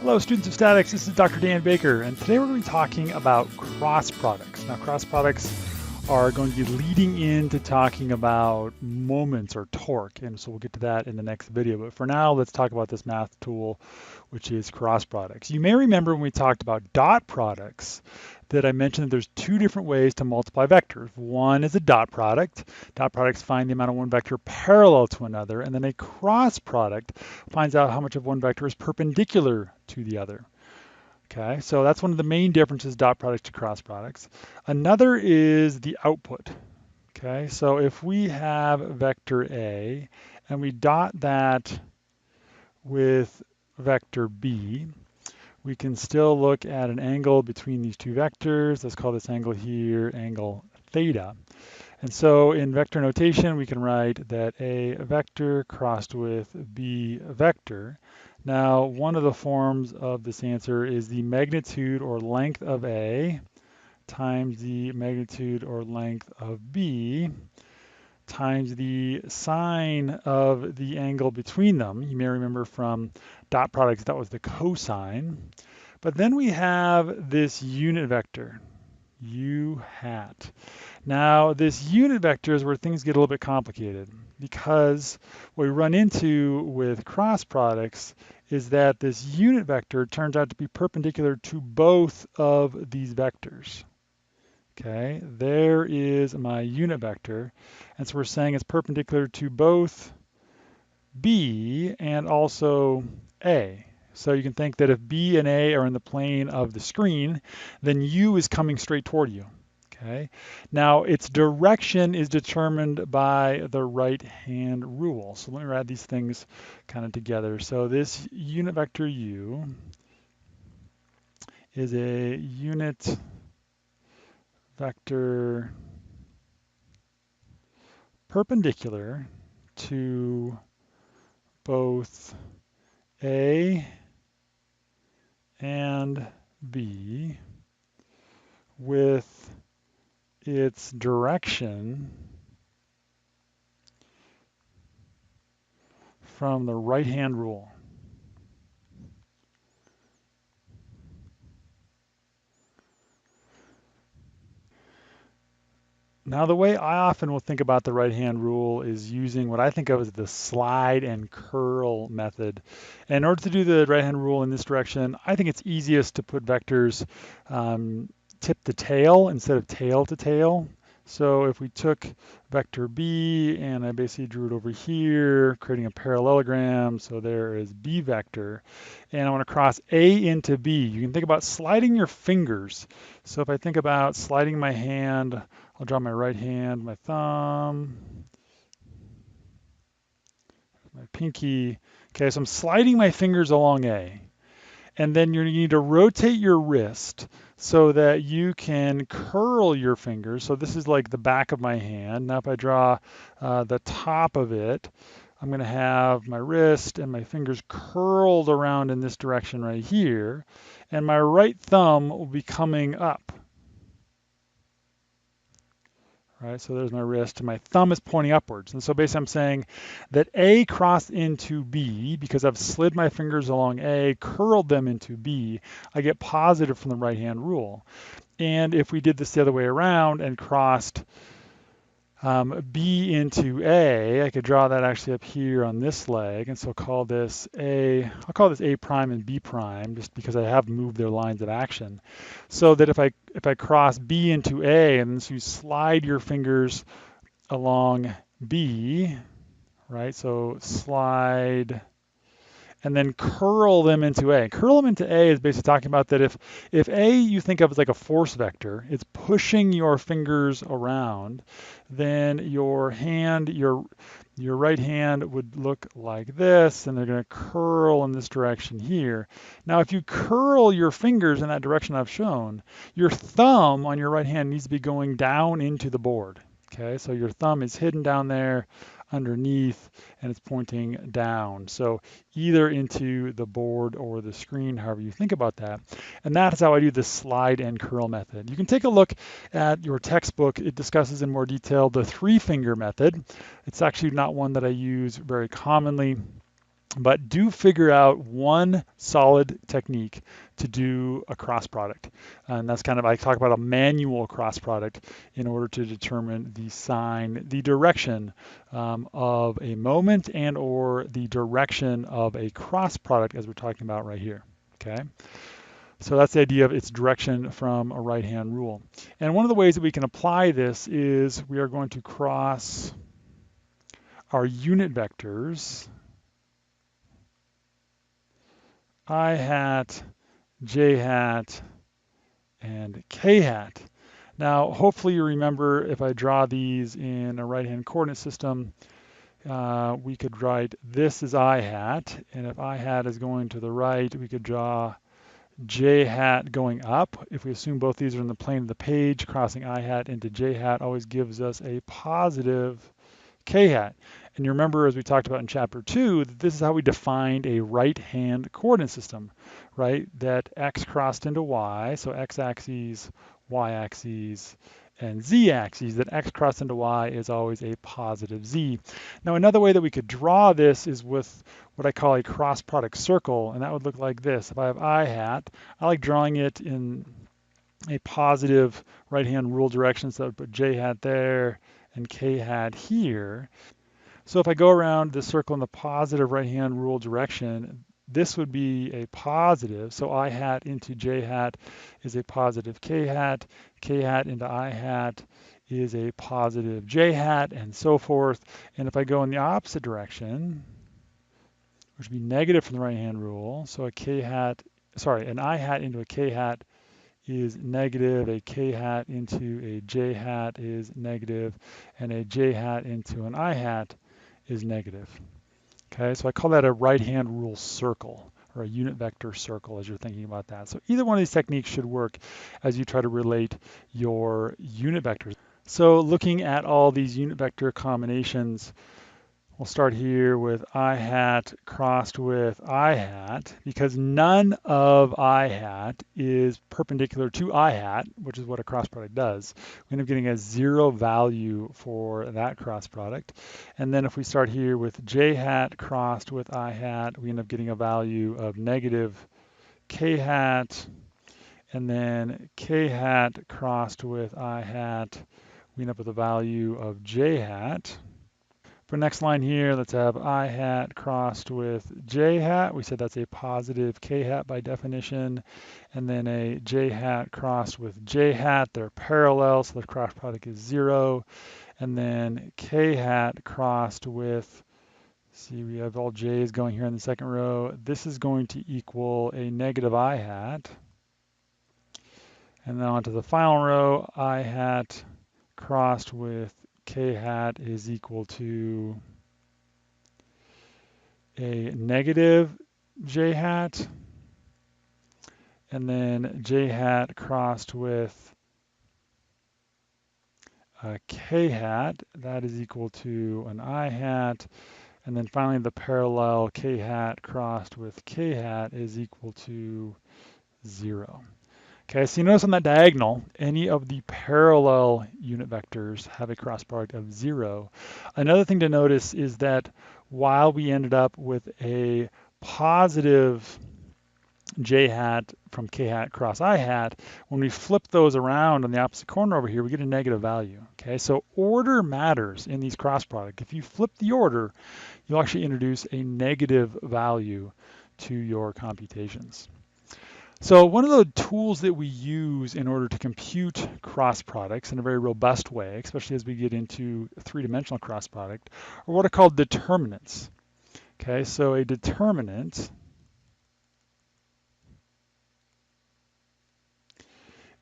Hello, students of statics. This is Dr. Dan Baker, and today we're going to be talking about cross products. Now, cross products are going to be leading into talking about moments or torque, and so we'll get to that in the next video. But for now, let's talk about this math tool, which is cross products. You may remember when we talked about dot products that I mentioned that there's two different ways to multiply vectors. One is a dot product. Dot products find the amount of one vector parallel to another, and then a cross product finds out how much of one vector is perpendicular to the other. Okay, so that's one of the main differences, dot products to cross products. Another is the output. Okay, so if we have vector A and we dot that with vector B, we can still look at an angle between these two vectors. Let's call this angle here angle theta. And so in vector notation, we can write that A vector crossed with B vector. Now, one of the forms of this answer is the magnitude or length of A times the magnitude or length of B times the sine of the angle between them. You may remember from dot products, that was the cosine. But then we have this unit vector, u hat. Now, this unit vector is where things get a little bit complicated, because what we run into with cross products is that this unit vector turns out to be perpendicular to both of these vectors. Okay, there is my unit vector, and so we're saying it's perpendicular to both B and also A. So you can think that if B and A are in the plane of the screen, then U is coming straight toward you. Okay. Now, its direction is determined by the right-hand rule. So let me write these things kind of together. So this unit vector U is a unit vector perpendicular to both A and B with its direction from the right-hand rule. Now, the way I often will think about the right-hand rule is using what I think of as the slide and curl method. And in order to do the right-hand rule in this direction, I think it's easiest to put vectors tip to tail instead of tail to tail. So if we took vector B and I basically drew it over here, creating a parallelogram, so there is B vector, and I want to cross A into B, you can think about sliding your fingers. So if I think about sliding my hand, I'll draw my right hand, my thumb, my pinky. Okay, so I'm sliding my fingers along A. And then you need to rotate your wrist so that you can curl your fingers. So this is like the back of my hand. Now if I draw the top of it, I'm going to have my wrist and my fingers curled around in this direction right here. And my right thumb will be coming up. Right, so there's my wrist, and my thumb is pointing upwards. And so basically I'm saying that A crossed into B, because I've slid my fingers along A, curled them into B, I get positive from the right-hand rule. And if we did this the other way around and crossed B into A, I could draw that actually up here on this leg, and so I'll call this A prime and B prime, just because I have moved their lines of action. So that if I cross B into A, and so you slide your fingers along B, right? So slide and then curl them into A. Curl them into A is basically talking about that if A you think of as like a force vector, it's pushing your fingers around, then your hand, your right hand would look like this, and they're going to curl in this direction here. Now, if you curl your fingers in that direction I've shown, your thumb on your right hand needs to be going down into the board. Okay, so your thumb is hidden down there underneath and it's pointing down. So either into the board or the screen, however you think about that. And that is how I do the slide and curl method. You can take a look at your textbook. It discusses in more detail the three-finger method. It's actually not one that I use very commonly. But do figure out one solid technique to do a cross product. And that's kind of, I talk about a manual cross product in order to determine the sign, the direction of a moment and or the direction of a cross product as we're talking about right here. Okay. So that's the idea of its direction from a right-hand rule. And one of the ways that we can apply this is we are going to cross our unit vectors, I hat, j hat, and k hat. Now, hopefully you remember if I draw these in a right-hand coordinate system, we could write this is I hat, and if I hat is going to the right, we could draw j hat going up. If we assume both these are in the plane of the page, crossing I hat into j hat always gives us a positive k hat. And you remember, as we talked about in chapter 2, that this is how we defined a right-hand coordinate system, right? That x crossed into y, so x-axis, y-axis, and z-axis, that x crossed into y is always a positive z. Now, another way that we could draw this is with what I call a cross product circle, and that would look like this. If I have I hat, I like drawing it in a positive right-hand rule direction, so I would put j hat there and k hat here. So if I go around the circle in the positive right-hand rule direction, this would be a positive. So I hat into j hat is a positive k hat into I hat is a positive j hat, and so forth. And if I go in the opposite direction, which would be negative from the right-hand rule, so an I hat into a k hat is negative, a k hat into a j hat is negative, and a j hat into an I hat is negative. Okay, so I call that a right-hand rule circle or a unit vector circle as you're thinking about that. So either one of these techniques should work as you try to relate your unit vectors. So looking at all these unit vector combinations, we'll start here with I hat crossed with I hat, because none of I hat is perpendicular to I hat, which is what a cross product does. We end up getting a 0 value for that cross product. And then if we start here with J hat crossed with I hat, we end up getting a value of negative K hat. And then K hat crossed with I hat, we end up with a value of J hat. For next line here, let's have I hat crossed with j hat. We said that's a positive k hat by definition. And then a j hat crossed with j hat. They're parallel, so the cross product is 0. And then k hat crossed with, see, we have all j's going here in the second row. This is going to equal a negative I hat. And then onto the final row, I hat crossed with k hat is equal to a negative j hat, and then j hat crossed with a k hat, that is equal to an I hat, and then finally the parallel k hat crossed with k hat is equal to 0. Okay, so you notice on that diagonal, any of the parallel unit vectors have a cross product of 0. Another thing to notice is that while we ended up with a positive j hat from k hat cross I hat, when we flip those around on the opposite corner over here, we get a negative value. Okay, so order matters in these cross products. If you flip the order, you'll actually introduce a negative value to your computations. So one of the tools that we use in order to compute cross products in a very robust way, especially as we get into a three-dimensional cross product, are what are called determinants. Okay, so a determinant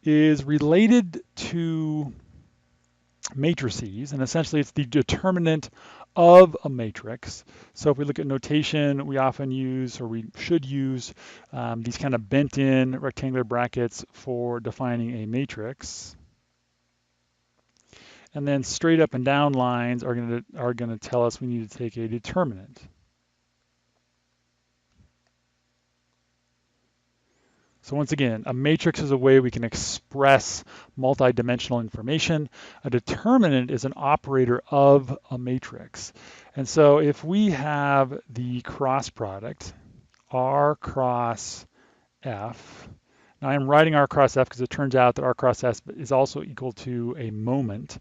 is related to matrices, and essentially it's the determinant of a matrix. So if we look at notation, we often use, or we should use, these kind of bent-in rectangular brackets for defining a matrix. And then straight up and down lines are going to tell us we need to take a determinant. So once again, a matrix is a way we can express multidimensional information. A determinant is an operator of a matrix. And so if we have the cross product, R cross F, now I'm writing R cross F because it turns out that R cross S is also equal to a moment.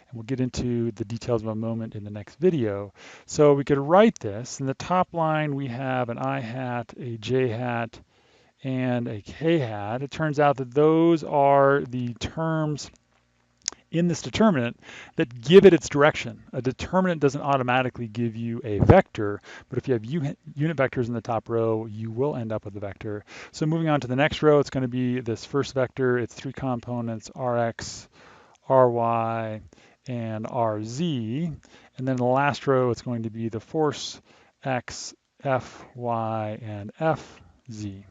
And we'll get into the details of a moment in the next video. So we could write this. In the top line, we have an I hat, a J hat, and a K hat. It turns out that those are the terms in this determinant that give it its direction. A determinant doesn't automatically give you a vector, but if you have unit vectors in the top row, you will end up with a vector. So moving on to the next row, it's going to be this first vector. It's three components, Rx, Ry, and Rz. And then in the last row, it's going to be the force X, Fy, and Fz.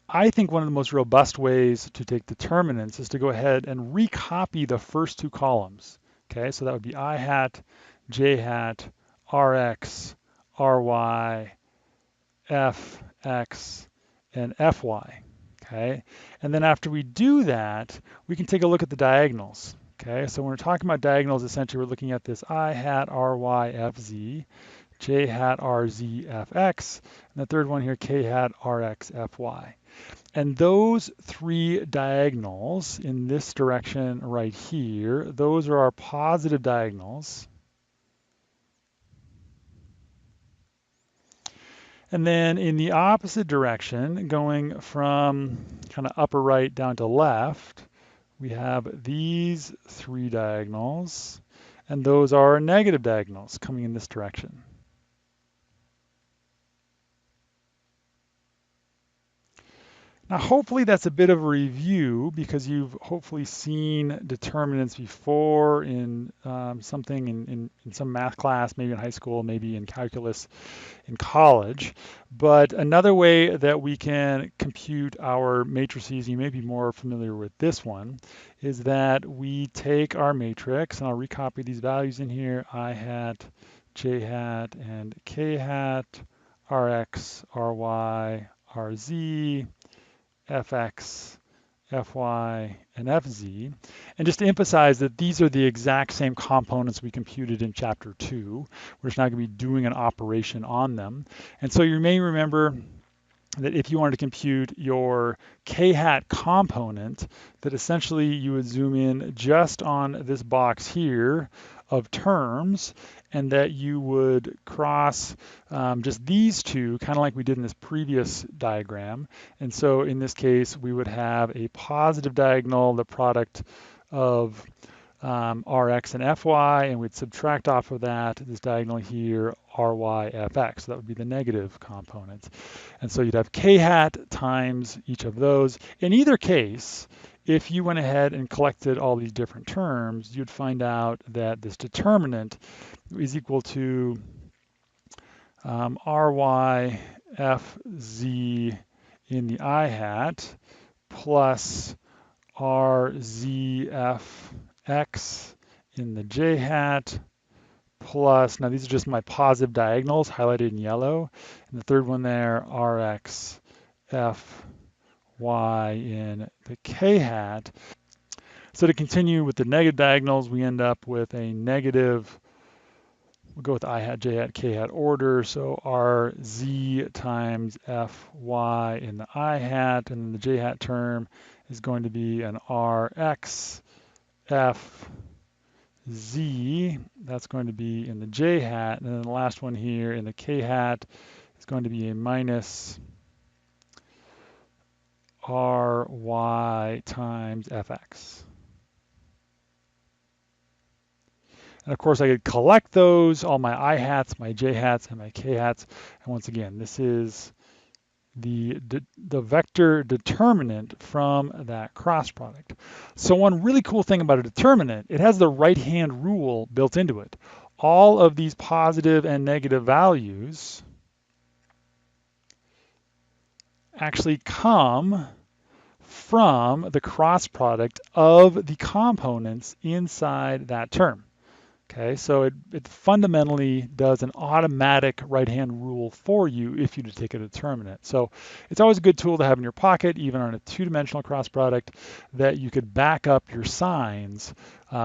I think one of the most robust ways to take determinants is to go ahead and recopy the first two columns. Okay, so that would be I hat, J hat, Rx, Ry, Fx, and Fy. Okay, and then after we do that, we can take a look at the diagonals. Okay, so when we're talking about diagonals, essentially we're looking at this I hat, Ry, Fz, J hat, Rz, Fx, and the third one here, K hat, Rx, Fy. And those three diagonals in this direction right here, those are our positive diagonals. And then in the opposite direction, going from kind of upper right down to left, we have these three diagonals, and those are negative diagonals coming in this direction. Now, hopefully that's a bit of a review because you've hopefully seen determinants before in something in some math class, maybe in high school, maybe in calculus in college. But another way that we can compute our matrices, you may be more familiar with this one, is that we take our matrix, and I'll recopy these values in here, I hat, J hat, and K hat, Rx, Ry, Rz, Fx, Fy, and Fz. And just to emphasize that these are the exact same components we computed in chapter 2. We're just not going to be doing an operation on them. And so you may remember that if you wanted to compute your K hat component, that essentially you would zoom in just on this box here of terms, and that you would cross just these two, kind of like we did in this previous diagram. And so in this case, we would have a positive diagonal, the product of Rx and Fy, and we'd subtract off of that this diagonal here, Ry, Fx. So that would be the negative component. And so you'd have K hat times each of those. In either case, if you went ahead and collected all these different terms, you'd find out that this determinant is equal to Ry, Fz in the I hat plus Rz, Fx in the J hat plus, now these are just my positive diagonals highlighted in yellow, and the third one there, Rx, Fy in the K hat. So to continue with the negative diagonals, we end up with a negative, we'll go with the I hat, J hat, K hat order, so Rz times Fy in the I hat, and then the J hat term is going to be an Rx, Fz, that's going to be in the J hat, and then the last one here in the K hat is going to be a minus Ry times Fx. And of course I could collect those, all my I hats, my J hats, and my K hats. And once again, this is the vector determinant from that cross product. So one really cool thing about a determinant, it has the right-hand rule built into it. All of these positive and negative values actually come from the cross product of the components inside that term. Okay, so it fundamentally does an automatic right-hand rule for you if you to take a determinant. So it's always a good tool to have in your pocket, even on a two-dimensional cross product, that you could back up your signs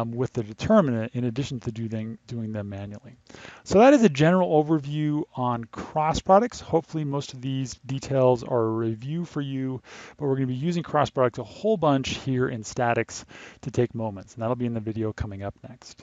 with the determinant in addition to doing them manually. So that is a general overview on cross products. Hopefully most of these details are a review for you, but we're going to be using cross products a whole bunch here in statics to take moments, and that'll be in the video coming up next.